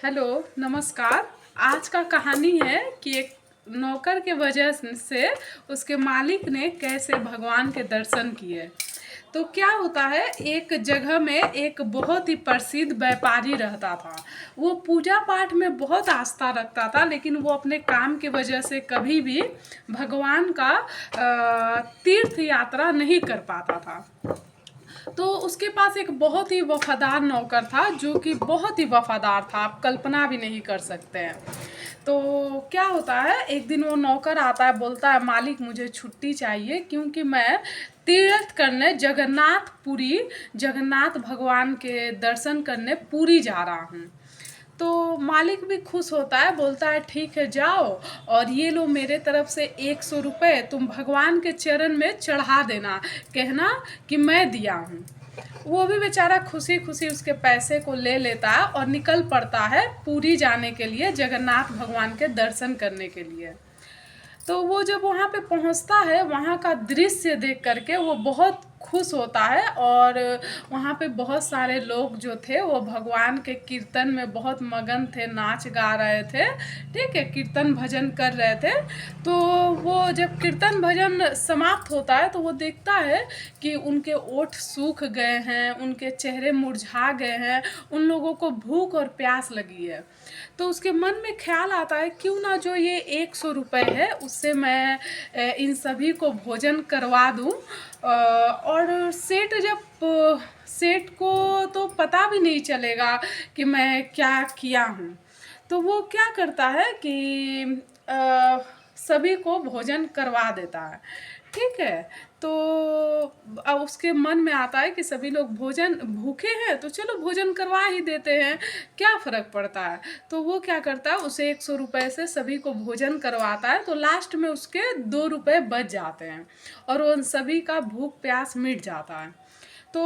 Hello, नमस्कार। आज का कहानी है कि एक नौकर के वजह से उसके मालिक ने कैसे भगवान के दर्शन किए। तो क्या होता है, एक जगह में एक बहुत ही प्रसिद्ध व्यापारी रहता था। वो पूजा पाठ में बहुत आस्था रखता था, लेकिन वो अपने काम की वजह से कभी भी भगवान का तीर्थ यात्रा नहीं कर पाता था। तो उसके पास एक बहुत ही वफादार नौकर था, जो कि बहुत ही वफादार था, आप कल्पना भी नहीं कर सकते हैं। तो क्या होता है, एक दिन वो नौकर आता है, बोलता है मालिक मुझे छुट्टी चाहिए, क्योंकि मैं तीर्थ करने जगन्नाथ भगवान के दर्शन करने पुरी जा रहा हूँ। तो मालिक भी खुश होता है, बोलता है ठीक है जाओ, और ये लो मेरे तरफ से 100 रुपये तुम भगवान के चरण में चढ़ा देना, कहना कि मैं दिया हूँ। वो भी बेचारा खुशी खुशी उसके पैसे को ले लेता है और निकल पड़ता है पुरी जाने के लिए, जगन्नाथ भगवान के दर्शन करने के लिए। तो वो जब वहाँ पे पहुँचता है, वहाँ का दृश्य देख करके वो बहुत खुश होता है, और वहाँ पे बहुत सारे लोग जो थे वो भगवान के कीर्तन में बहुत मगन थे, नाच गा रहे थे, ठीक है, कीर्तन भजन कर रहे थे। तो वो जब कीर्तन भजन समाप्त होता है तो वो देखता है कि उनके ओठ सूख गए हैं, उनके चेहरे मुरझा गए हैं, उन लोगों को भूख और प्यास लगी है। तो उसके मन में ख्याल आता है क्यों ना जो ये 100 रुपये है उससे मैं इन सभी को भोजन करवा दूं। और सेठ को तो पता भी नहीं चलेगा कि मैं क्या किया हूँ। तो वो क्या करता है कि सभी को भोजन करवा देता है, ठीक है। तो अब उसके मन में आता है कि सभी लोग भोजन भूखे हैं, तो चलो भोजन करवा ही देते हैं, क्या फ़र्क पड़ता है। तो वो क्या करता है, उसे 100 रुपये से सभी को भोजन करवाता है, तो लास्ट में उसके 2 रुपये बच जाते हैं और उन सभी का भूख प्यास मिट जाता है। तो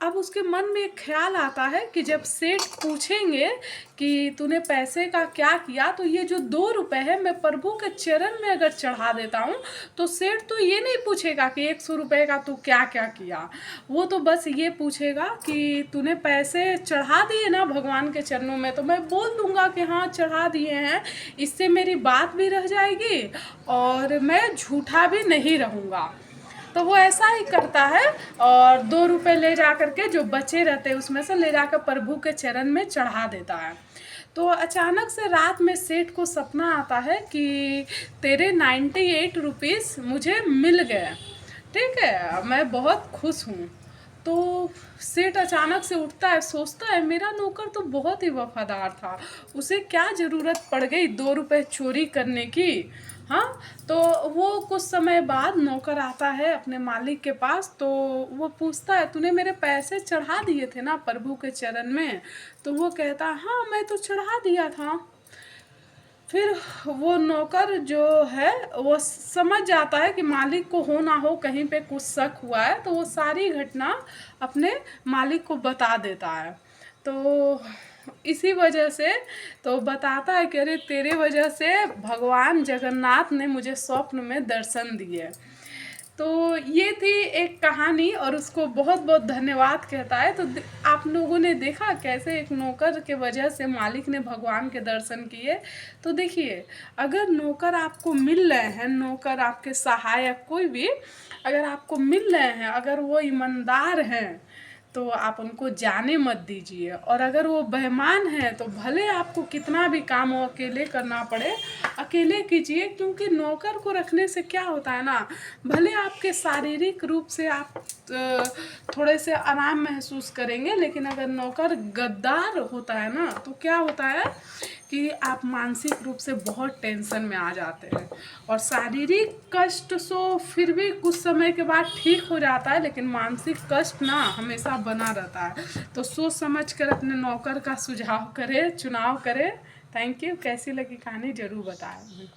अब उसके मन में एक ख्याल आता है कि जब सेठ पूछेंगे कि तूने पैसे का क्या किया, तो ये जो 2 रुपये है मैं प्रभु के चरण में अगर चढ़ा देता हूँ तो सेठ तो ये नहीं पूछेगा कि 100 रुपये का तू क्या क्या किया। वो तो बस ये पूछेगा कि तूने पैसे चढ़ा दिए ना भगवान के चरणों में, तो मैं बोल दूँगा कि हाँ चढ़ा दिए हैं, इससे मेरी बात भी रह जाएगी और मैं झूठा भी नहीं रहूँगा। तो वो ऐसा ही करता है, और 2 रुपये ले जा करके जो बचे रहते हैं उसमें से ले जाकर प्रभु के चरण में चढ़ा देता है। तो अचानक से रात में सेठ को सपना आता है कि तेरे 98 रुपीज़ मुझे मिल गए, ठीक है, मैं बहुत खुश हूँ। तो सेठ अचानक से उठता है, सोचता है मेरा नौकर तो बहुत ही वफादार था, उसे क्या ज़रूरत पड़ गई 2 रुपये चोरी करने की। हाँ, तो वो कुछ समय बाद नौकर आता है अपने मालिक के पास, तो वो पूछता है तूने मेरे पैसे चढ़ा दिए थे ना प्रभु के चरण में। तो वो कहता हाँ मैं तो चढ़ा दिया था। फिर वो नौकर जो है वो समझ जाता है कि मालिक को हो ना हो कहीं पे कुछ शक हुआ है, तो वो सारी घटना अपने मालिक को बता देता है। तो इसी वजह से तो बताता है कि अरे तेरे वजह से भगवान जगन्नाथ ने मुझे स्वप्न में दर्शन दिए। तो ये थी एक कहानी, और उसको बहुत बहुत धन्यवाद कहता है। तो आप लोगों ने देखा कैसे एक नौकर के वजह से मालिक ने भगवान के दर्शन किए। तो देखिए, अगर नौकर आपको मिल रहे हैं, नौकर आपके सहायक कोई भी अगर आपको मिल रहे हैं, अगर वो ईमानदार हैं तो आप उनको जाने मत दीजिए, और अगर वो बेईमान हैं तो भले आपको कितना भी काम हो अकेले करना पड़े, अकेले कीजिए। क्योंकि नौकर को रखने से क्या होता है ना, भले आपके शारीरिक रूप से आप थोड़े से आराम महसूस करेंगे, लेकिन अगर नौकर गद्दार होता है ना तो क्या होता है कि आप मानसिक रूप से बहुत टेंशन में आ जाते हैं। और शारीरिक कष्ट सो फिर भी कुछ समय के बाद ठीक हो जाता है, लेकिन मानसिक कष्ट ना हमेशा बना रहता है। तो सोच समझ कर अपने नौकर का चुनाव करें। Thank you. कैसी लगी कहानी ज़रूर बताएं।